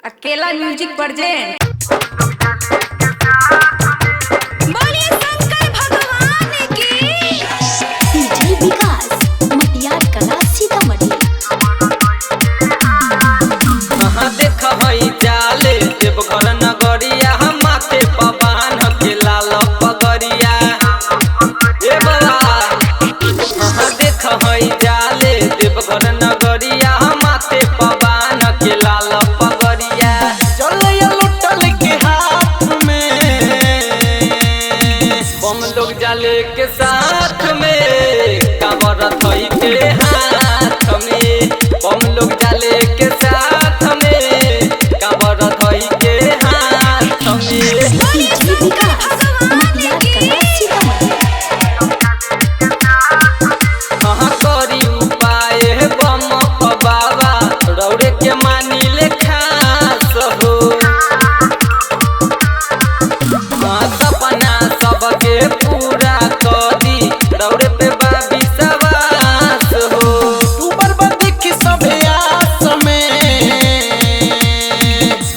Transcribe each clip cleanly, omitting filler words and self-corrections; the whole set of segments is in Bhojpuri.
अकेला म्यूजिक प्रेजेंट। बोलिए शंकर भगवान की। डीजे विकास मटियार कला सीतामढ़ी। कहाँ देख हई चाले देवघर नगरिया माथे पवन के लाल पगरिया। ए बाबा कहाँ देख हई चाले देवघर नगरिया माथे पवन के लाल पगरिया। चल लुटल के हाथ में बम लोग जाले के साथ में कांवर थई के हाथ में बम लोग जाले के साथ में कांवर थई के हाथ में। डीजे विकास मटियार कला सीतामढ़ी। कहाँ करी उपाय बम बाबा रौड़े के मानी ले खास हो। सपना सबके पूरा करी रौड़े पे बाबी सवास हो। ऊपर बदिख सभे आस में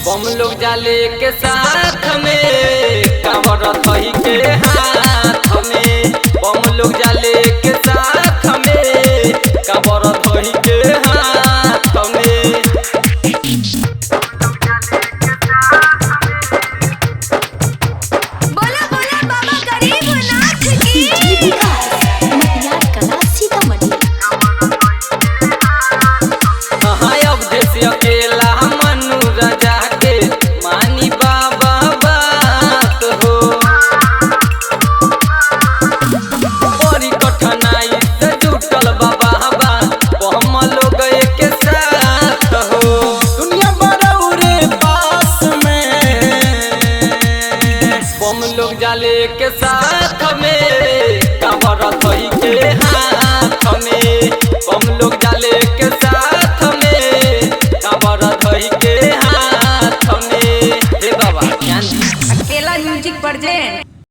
बम लोग जाले के साथ में कांवर थई के हाथ में बम लोग जाले के साथ में कांवर थई के हाथ में। बोला बोला बाबा गरीबनाथ की। डीजे विकास मटियार कला सीतामढ़ी। कहाँ अवधेश अकेला मनु राजा के मानी बाबा बात हो। बड़ी कठिनाई से जुटल बाबा बम लोग के साथ हो। दुनिया बरौरे पास में बम लोग जाले के साथ में कांवर थई के हाथ